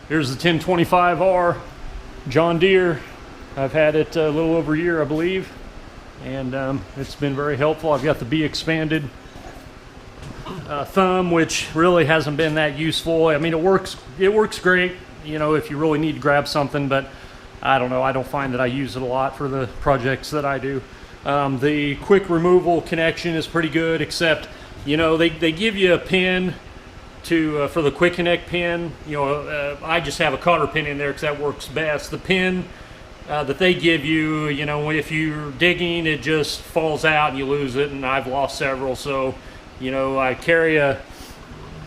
Here's the 1025R John Deere. I've had it a little over a year, I believe, and it's been very helpful. I've got the B expanded thumb, which really hasn't been that useful. I mean, it works great, you know, if you really need to grab something, but I don't know, I don't find that I use it a lot for the projects that I do. The quick removal connection is pretty good, except, you know, they give you a pin to for the quick connect pin. You know, I just have a cotter pin in there because that works best. The pin that they give you, you know, if you're digging, it just falls out and you lose it, and I've lost several. So, you know, I carry a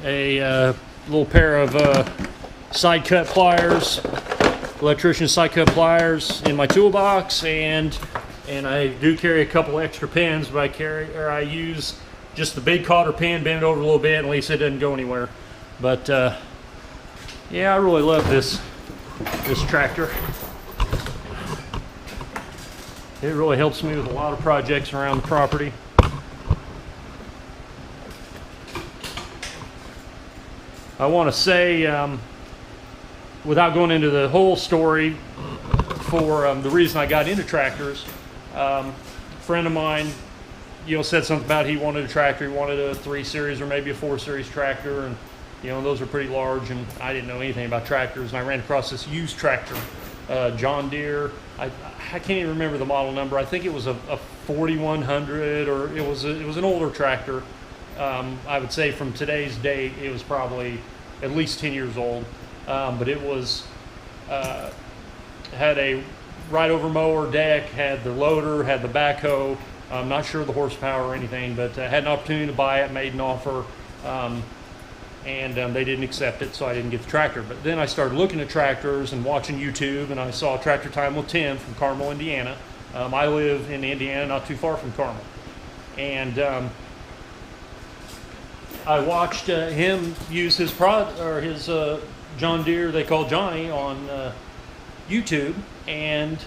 little pair of side cut pliers, electrician side cut pliers in my toolbox, and I do carry a couple extra pins, but I use just the big cotter pin, bend it over a little bit, at least it doesn't go anywhere. But yeah, I really love this tractor. It really helps me with a lot of projects around the property. I want to say, without going into the whole story, for the reason I got into tractors, a friend of mine, you know, said something about he wanted a tractor. He wanted a 3 Series or maybe a 4 Series tractor, and you know, those are pretty large, and I didn't know anything about tractors, and I ran across this used tractor, John Deere. I can't even remember the model number. I think it was a 4100, or it was an older tractor. I would say from today's date, it was probably at least 10 years old, but it was had a right over mower deck, had the loader, had the backhoe. I'm not sure of the horsepower or anything, but I had an opportunity to buy it, made an offer, and they didn't accept it, so I didn't get the tractor. But then I started looking at tractors and watching YouTube, and I saw Tractor Time with Tim from Carmel, Indiana. I live in Indiana, not too far from Carmel. And I watched him use his John Deere, they call Johnny, on YouTube, and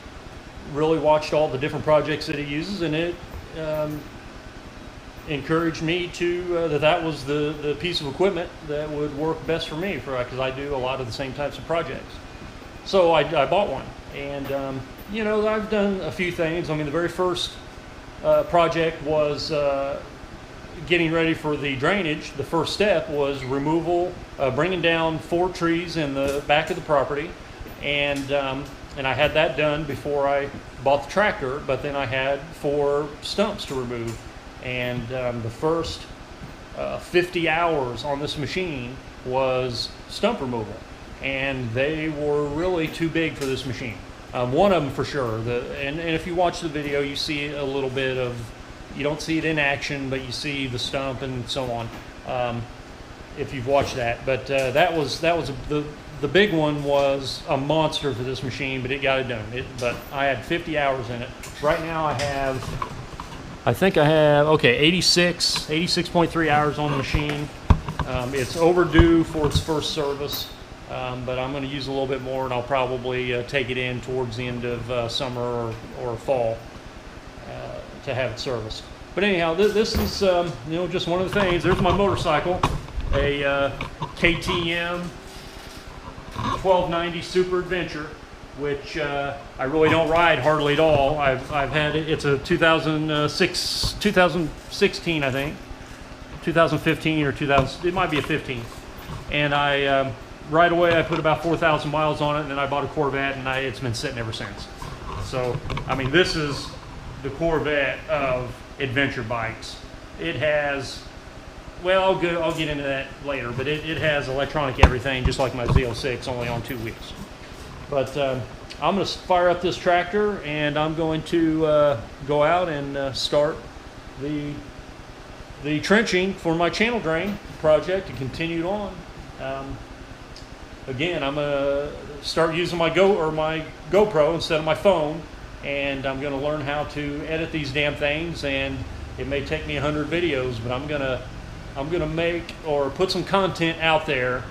really watched all the different projects that he uses, and it encouraged me to that was the piece of equipment that would work best for me, because I do a lot of the same types of projects. So I bought one, and you know, I've done a few things. I mean, the very first project was getting ready for the drainage. The first step was removal, bringing down 4 trees in the back of the property, and I had that done before I bought the tractor, but then I had 4 stumps to remove. And the first 50 hours on this machine was stump removal. And they were really too big for this machine. One of them for sure. And if you watch the video, you see a little bit of, you don't see it in action, but you see the stump and so on, if you've watched that. But that was the big one was a monster for this machine, but it got it done. But I had 50 hours in it. Right now I think I have 86.3 hours on the machine. It's overdue for its first service, but I'm going to use a little bit more, and I'll probably take it in towards the end of summer or fall to have it serviced. But anyhow, this is you know, just one of the things. There's my motorcycle, a KTM 1290 Super Adventure, which I really don't ride hardly at all. I've had it. It's a 2016, I think, 2015 or 2000. It might be a 15. And I right away I put about 4,000 miles on it, and then I bought a Corvette, and it's been sitting ever since. So I mean, this is the Corvette of adventure bikes. It has, well, I'll get into that later, but it has electronic everything, just like my Z06, only on 2 wheels. But I'm going to fire up this tractor, and I'm going to go out and start the trenching for my channel drain project and continue it on. Again, I'm going to start using my GoPro instead of my phone, and I'm going to learn how to edit these damn things. And it may take me 100 videos, but I'm gonna make or put some content out there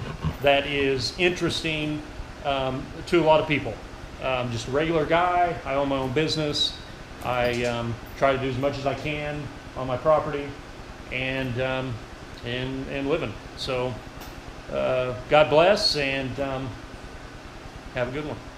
that is interesting to a lot of people. Just a regular guy. I own my own business. I try to do as much as I can on my property, and living. So God bless, and Have a good one.